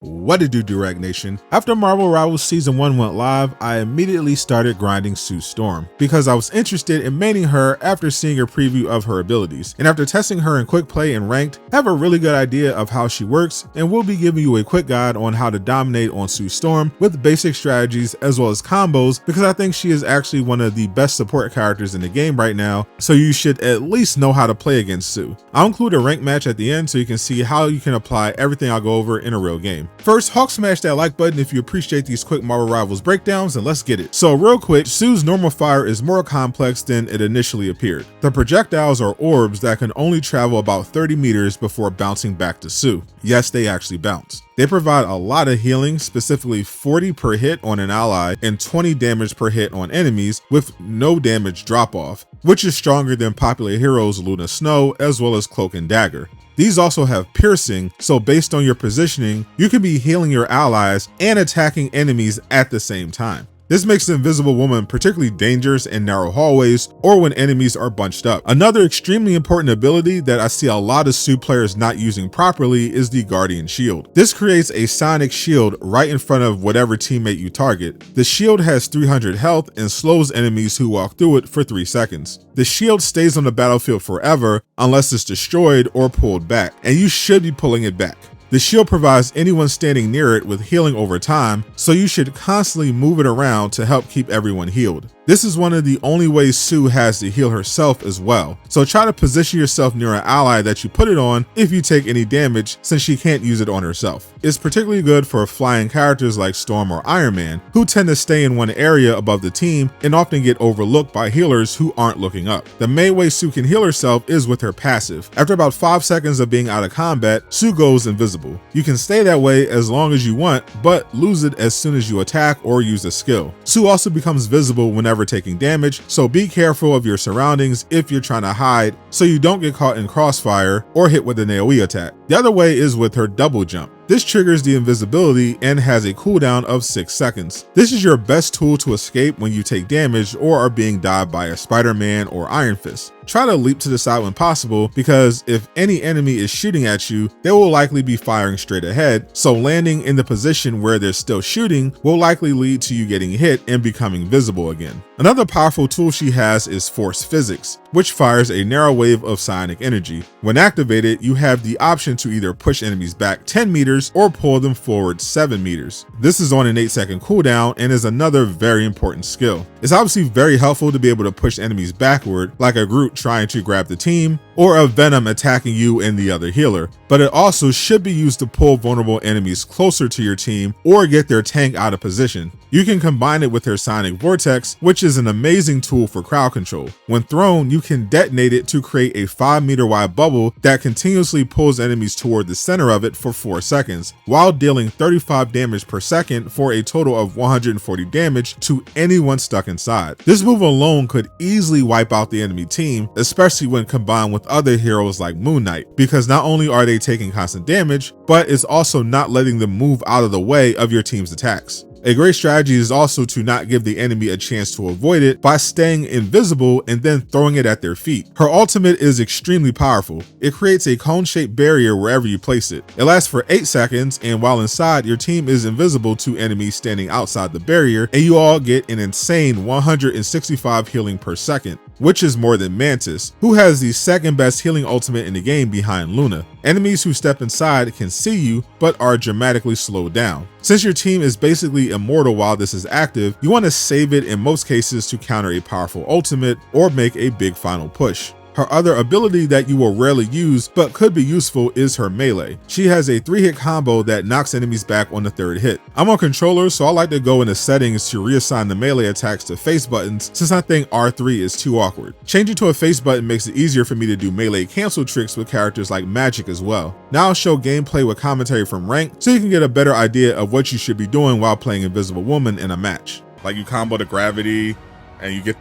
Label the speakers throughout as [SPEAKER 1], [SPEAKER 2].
[SPEAKER 1] What it do, Durag Nation? After Marvel Rivals Season 1 went live, I immediately started grinding Sue Storm because I was interested in maining her after seeing a preview of her abilities. And after testing her in quick play and ranked, I have a really good idea of how she works, and we'll be giving you a quick guide on how to dominate on Sue Storm with basic strategies as well as combos, because I think she is actually one of the best support characters in the game right now, so you should at least know how to play against Sue. I'll include a rank match at the end so you can see how you can apply everything I'll go over in a real game. First, Hawk smash that like button if you appreciate these quick Marvel Rivals breakdowns, and let's get it. So real quick, Sue's normal fire is more complex than it initially appeared. The projectiles are orbs that can only travel about 30 meters before bouncing back to Sue. Yes, they actually bounce. They provide a lot of healing, specifically 40 per hit on an ally and 20 damage per hit on enemies with no damage drop off, which is stronger than popular heroes Luna Snow as well as Cloak and Dagger. These also have piercing, so based on your positioning, you can be healing your allies and attacking enemies at the same time. This makes the Invisible Woman particularly dangerous in narrow hallways or when enemies are bunched up. Another extremely important ability that I see a lot of Sue players not using properly is the Guardian Shield. This creates a Psionic Shield right in front of whatever teammate you target. The shield has 300 health and slows enemies who walk through it for 3 seconds. The shield stays on the battlefield forever unless it's destroyed or pulled back, and you should be pulling it back. The shield provides anyone standing near it with healing over time, so you should constantly move it around to help keep everyone healed. This is one of the only ways Sue has to heal herself as well, so try to position yourself near an ally that you put it on if you take any damage, since she can't use it on herself. It's particularly good for flying characters like Storm or Iron Man, who tend to stay in one area above the team and often get overlooked by healers who aren't looking up. The main way Sue can heal herself is with her passive. After about 5 seconds of being out of combat, Sue goes invisible. You can stay that way as long as you want, but lose it as soon as you attack or use a skill. Sue also becomes visible whenever taking damage, so be careful of your surroundings if you're trying to hide so you don't get caught in crossfire or hit with an AoE attack. The other way is with her double jump. This triggers the invisibility and has a cooldown of 6 seconds. This is your best tool to escape when you take damage or are being dived by a Spider-Man or Iron Fist. Try to leap to the side when possible, because if any enemy is shooting at you, they will likely be firing straight ahead, so landing in the position where they're still shooting will likely lead to you getting hit and becoming visible again. Another powerful tool she has is Force Physics, which fires a narrow wave of psionic energy. When activated, you have the option to either push enemies back 10 meters or pull them forward 7 meters. This is on an 8-second cooldown and is another very important skill. It's obviously very helpful to be able to push enemies backward, like a Groot trying to grab the team, or a Venom attacking you and the other healer, but it also should be used to pull vulnerable enemies closer to your team or get their tank out of position. You can combine it with her Psionic Vortex, which is an amazing tool for crowd control. When thrown, you can detonate it to create a 5-meter wide bubble that continuously pulls enemies toward the center of it for 4 seconds, while dealing 35 damage per second for a total of 140 damage to anyone stuck inside. This move alone could easily wipe out the enemy team, especially when combined with other heroes like Moon Knight, because not only are they taking constant damage, but it's also not letting them move out of the way of your team's attacks. A great strategy is also to not give the enemy a chance to avoid it by staying invisible and then throwing it at their feet. Her ultimate is extremely powerful. It creates a cone-shaped barrier wherever you place it. It lasts for 8 seconds, and while inside, your team is invisible to enemies standing outside the barrier, and you all get an insane 165 healing per second, which is more than Mantis, who has the second best healing ultimate in the game behind Luna. Enemies who step inside can see you, but are dramatically slowed down. Since your team is basically immortal while this is active, you want to save it in most cases to counter a powerful ultimate or make a big final push. Her other ability that you will rarely use but could be useful is her melee. She has a 3-hit combo that knocks enemies back on the 3rd hit. I'm on controller, so I like to go into settings to reassign the melee attacks to face buttons, since I think R3 is too awkward. Changing to a face button makes it easier for me to do melee cancel tricks with characters like Magic as well. Now I'll show gameplay with commentary from rank so you can get a better idea of what you should be doing while playing Invisible Woman in a match. Like, you combo the gravity and you get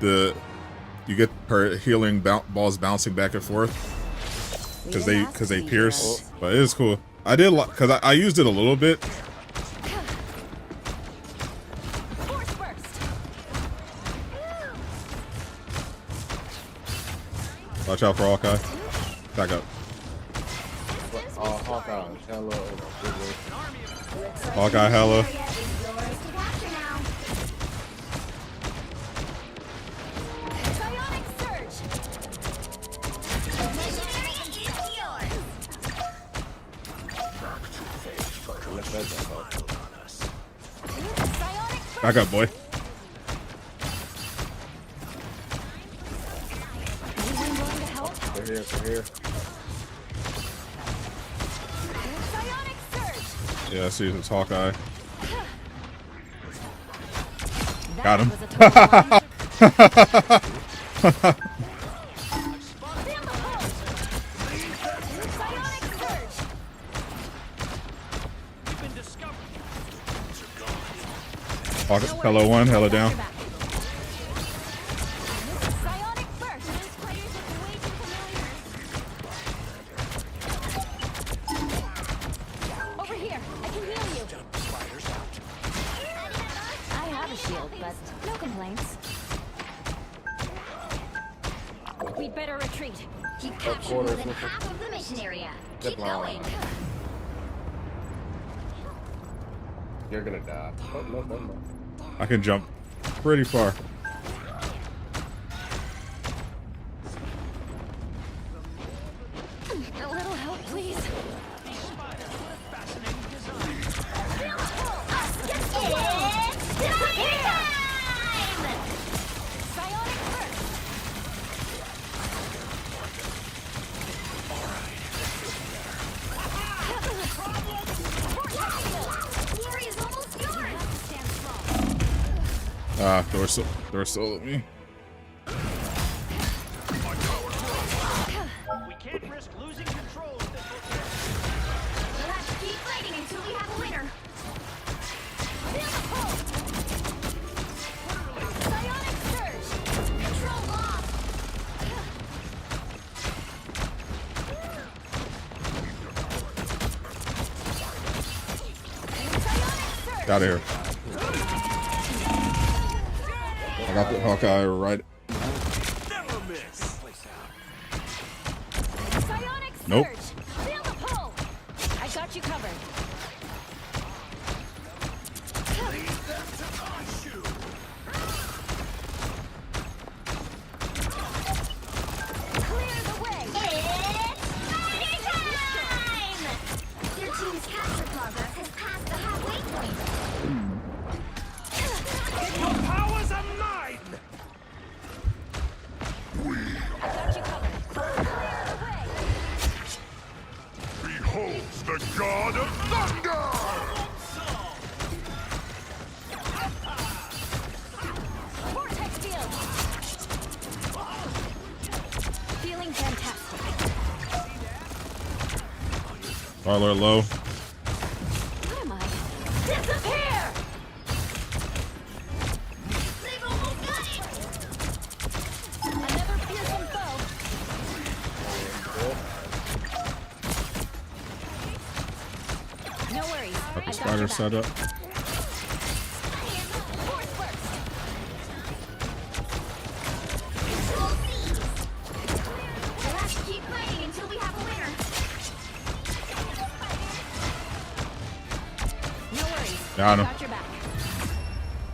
[SPEAKER 1] her healing balls bouncing back and forth because they pierce, but it is cool. I did because I used it a little bit. Watch out for Hawkeye. Back up.
[SPEAKER 2] Hawkeye.
[SPEAKER 1] Hawkeye hella. Back up, boy.
[SPEAKER 2] They're here.
[SPEAKER 1] Yeah, I see it's Hawkeye. Got him. Hello one, hello down.
[SPEAKER 3] Over here, I can heal you. I have a shield, but no complaints. We'd better retreat. You've captured more than half of the mission area. Keep going.
[SPEAKER 2] You're gonna die. Oh, no.
[SPEAKER 1] I can jump pretty far.
[SPEAKER 3] A little help, please.
[SPEAKER 1] Ah, door soloed me.
[SPEAKER 4] We can't risk losing control of this location.
[SPEAKER 3] We'll have to keep fighting until we have a winner. Feel the pull. Psionic surge. Control lost. Psionic surge.
[SPEAKER 1] Out of here. I got the Hawkeye right.
[SPEAKER 4] Never miss.
[SPEAKER 3] Psionic surge.
[SPEAKER 1] Nope.
[SPEAKER 3] Feel the pull. I got you covered. Clear the way. It's party time! Your team's capture progress has passed the halfway point.
[SPEAKER 4] Your powers are mine.
[SPEAKER 3] I got you covered. Clear the way.
[SPEAKER 5] Behold the god of thunder!
[SPEAKER 3] Vortex field. Feeling fantastic.
[SPEAKER 1] Parlor low.
[SPEAKER 3] Where am I? Disappear! They've almost got it! Another fearsome foe. No worries.
[SPEAKER 1] Got
[SPEAKER 3] I
[SPEAKER 1] the
[SPEAKER 3] got
[SPEAKER 1] spider
[SPEAKER 3] your
[SPEAKER 1] set
[SPEAKER 3] back.
[SPEAKER 1] up.
[SPEAKER 3] Force burst. We'll have to keep fighting until we have a winner. No worries.
[SPEAKER 1] Got him.
[SPEAKER 3] Got your back.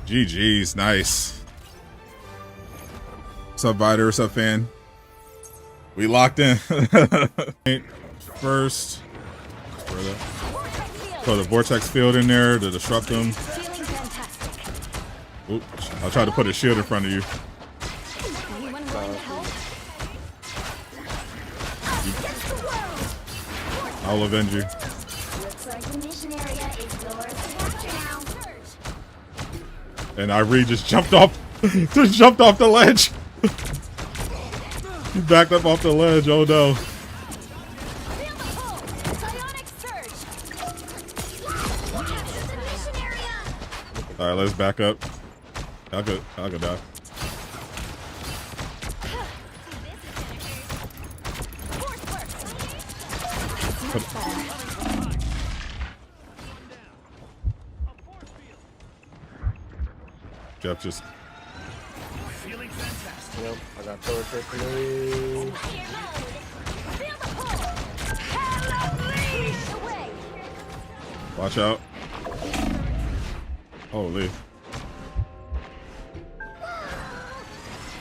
[SPEAKER 1] GG's, nice. What's up, Vider? What's up, fan? We locked in. First,
[SPEAKER 3] Vortex field.
[SPEAKER 1] throw the vortex field in there to disrupt them.
[SPEAKER 3] Feeling fantastic.
[SPEAKER 1] Oops, I'll try to put a shield in front of you.
[SPEAKER 3] Anyone willing to help? Us against the world.
[SPEAKER 1] I'll avenge you.
[SPEAKER 3] Looks like the mission area is yours to capture now.
[SPEAKER 1] And Irene just jumped off, just jumped off the ledge. He backed up off the ledge. Oh no.
[SPEAKER 3] Feel the pull. Psionic surge. Capture the mission area.
[SPEAKER 1] All right, let's back up. I'll go down.
[SPEAKER 3] Force burst. Much better.
[SPEAKER 1] Jeff just.
[SPEAKER 4] Feeling fantastic.
[SPEAKER 2] Yep, I got forward circulate.
[SPEAKER 3] Fire mode. Feel the pull. Hello, lead the way.
[SPEAKER 1] Watch out. Holy.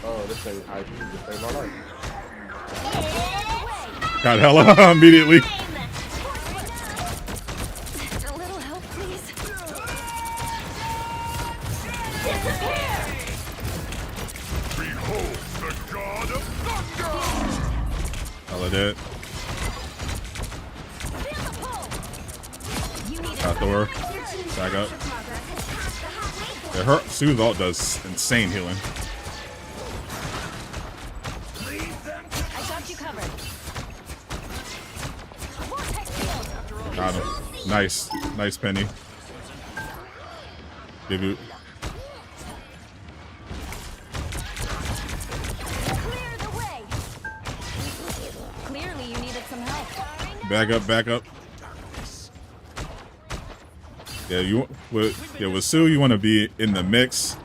[SPEAKER 2] Oh, this thing I used to save my life.
[SPEAKER 1] Got hella immediately.
[SPEAKER 3] A little help, please.
[SPEAKER 5] Behold the god of thunder!
[SPEAKER 1] Hella dead.
[SPEAKER 3] You need
[SPEAKER 1] Got Thor. Back up. Yeah, her Sue's ult does insane healing.
[SPEAKER 3] I got you covered. Vortex field.
[SPEAKER 1] Got him. Nice. Nice penny. Give you.
[SPEAKER 3] Clear the way. Clearly, you needed some help.
[SPEAKER 1] Back up, back up. Yeah, with Sue, you want to be in the mix,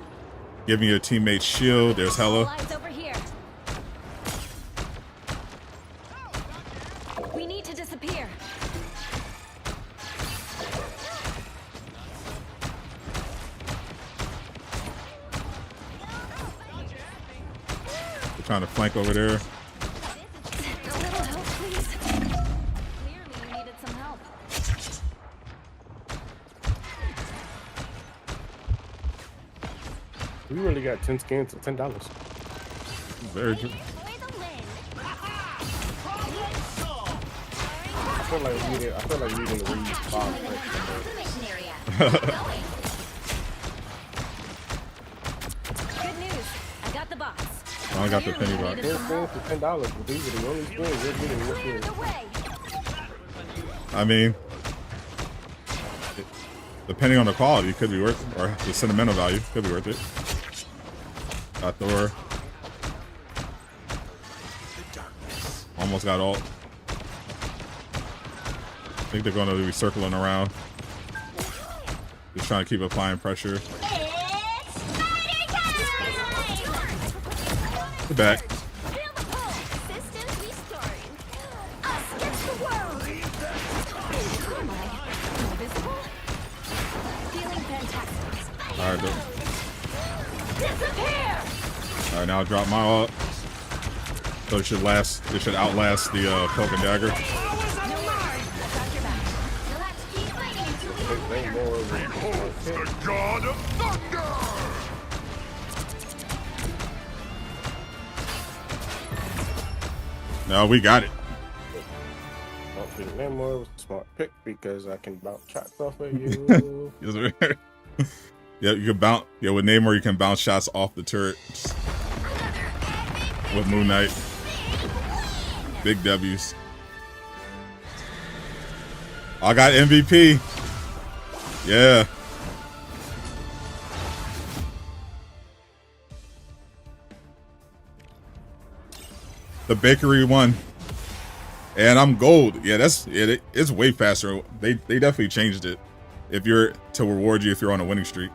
[SPEAKER 1] giving your teammates shield. There's
[SPEAKER 3] All
[SPEAKER 1] hella.
[SPEAKER 3] eyes over here. We need to disappear.
[SPEAKER 1] We're trying to flank over there.
[SPEAKER 3] A little help, please. Clearly, you needed some help.
[SPEAKER 2] We really got 10 skins for $10.
[SPEAKER 1] Very good.
[SPEAKER 2] I feel like we need to read 5
[SPEAKER 3] Good news. I got the box.
[SPEAKER 1] I got the penny box.
[SPEAKER 2] 10 skins for $10, but these are the only skins we're getting this
[SPEAKER 3] Clear
[SPEAKER 2] year.
[SPEAKER 3] the way.
[SPEAKER 1] I mean, depending on the quality, it could be worth, or the sentimental value, could be worth it. Got Thor. Almost got ult. I think they're going to be circling around. Just trying to keep applying pressure.
[SPEAKER 3] It's party time!
[SPEAKER 1] We're back.
[SPEAKER 3] Feel the pull. Systems restoring. Us against the world. Oh my. Invisible? Feeling fantastic.
[SPEAKER 1] All right,
[SPEAKER 3] Disappear!
[SPEAKER 1] all right. Now drop my ult. So it should last. It should outlast the cloak and dagger.
[SPEAKER 3] No worries. I got your back. Now let's keep fighting until we
[SPEAKER 2] They more
[SPEAKER 5] Behold the god of thunder!
[SPEAKER 1] No, we got it.
[SPEAKER 2] Don't think Namor was a smart pick because I can bounce shots off of you.
[SPEAKER 1] Yes, sir. Yeah, you can bounce. Yeah, with Namor, you can bounce shots off the turret. With Moon Knight, big W's. I got MVP. Yeah. The bakery won. And I'm gold. Yeah, that's it. It's way faster. They definitely changed it. If you're to reward you if you're on a winning streak.